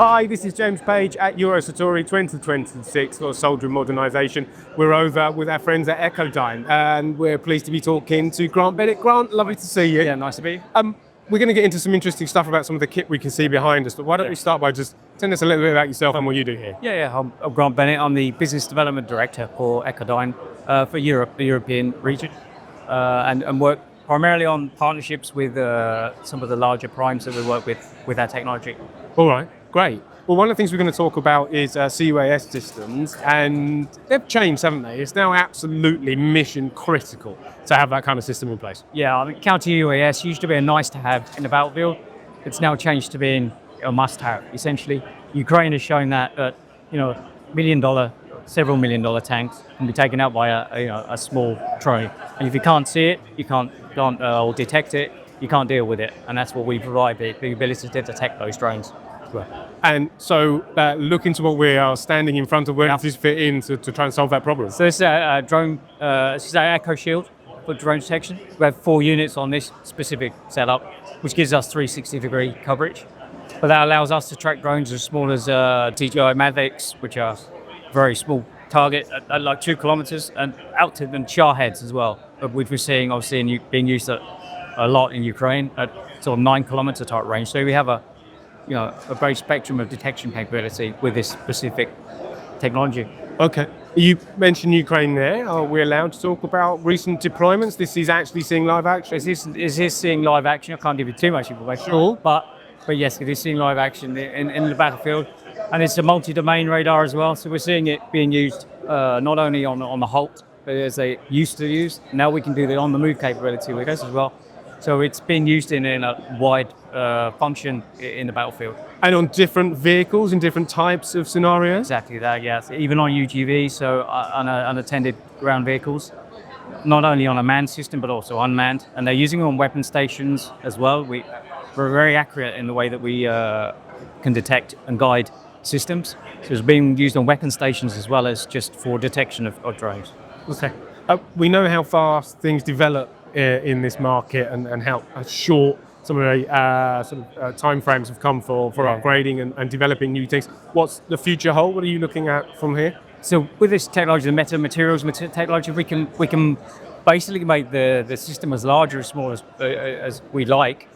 Hi, this is James Page at Eurosatory 2026 for Soldier Modernisation. We're over with our friends at Echodyne and we're pleased to be talking to Grant Bennett. Grant, lovely to see you. Yeah, nice to be here. We're going to get into some interesting stuff about some of the kit we can see behind us, but why don't we start by just telling us a little bit about yourself and what you do here? I'm Grant Bennett. I'm the Business Development Director for Echodyne for Europe, the European region, and work primarily on partnerships with some of the larger primes that we work with our technology. All right, great. Well, one of the things we're going to talk about is CUAS systems, and they've changed, haven't they? It's now absolutely mission critical to have that kind of system in place. Yeah, I mean, counter UAS used to be a nice to have in the battlefield. It's now changed to being a must have. Essentially, Ukraine has shown that several million dollar tanks can be taken out by a small drone, and if you can't see it, you can't or detect it, you can't deal with it, and that's what we provide, the ability to detect those drones. And so, looking to what we are standing in front of, where does this fit in to try and solve that problem? So this is a drone, this is our Echo Shield for drone detection. We have 4 units on this specific setup, which gives us 360-degree coverage. But that allows us to track drones as small as DJI Mavics, which are very small target at like 2 kilometers, and out to the char heads as well, which we're seeing obviously being used a lot in Ukraine at sort of 9 kilometer type range. So we have a great spectrum of detection capability with this specific technology. Okay. You mentioned Ukraine there. Are we allowed to talk about recent deployments? This is actually seeing live action? Is this seeing live action? I can't give you too much information. Sure. But yes, it is seeing live action in the battlefield. And it's a multi-domain radar as well. So we're seeing it being used not only on the halt, but as they used to use. Now we can do the on-the-move capability with this as well. So it's being used in a wide function in the battlefield. And on different vehicles, in different types of scenarios? Exactly that, yes. Even on UGV, so unattended ground vehicles. Not only on a manned system, but also unmanned. And they're using it on weapon stations as well. We're very accurate in the way that we can detect and guide systems. So it's being used on weapon stations as well as just for detection of drones. Okay. We know how fast things develop in this market and how short some of the time frames have come for upgrading and developing new things. What's the future hold? What are you looking at from here? So with this technology, the materials technology, we can basically make the system as large or as small as we like.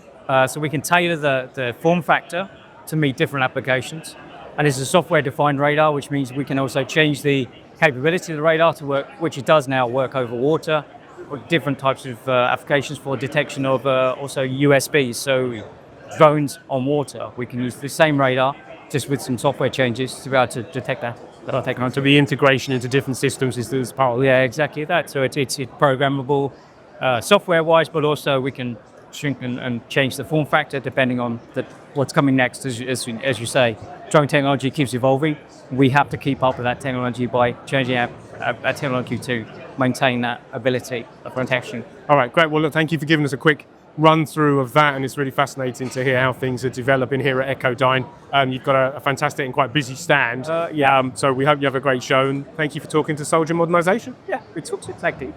So we can tailor the form factor to meet different applications. And it's a software-defined radar, which means we can also change the capability of the radar to work, which it does now work over water, or different types of applications for detection of also USBs, so drones on water. We can use the same radar, just with some software changes to be able to detect that. So the integration into different systems is part of it. Yeah, exactly that. So it's programmable software-wise, but also we can shrink and change the form factor depending on what's coming next. As you say, drone technology keeps evolving. We have to keep up with that technology by changing our technology to maintain that ability of protection. All right, great. Well, look, thank you for giving us a quick run through of that, and it's really fascinating to hear how things are developing here at Echodyne. You've got a fantastic and quite busy stand. So we hope you have a great show, and thank you for talking to Soldier Modernisation. Yeah, we talked to you. Thank you.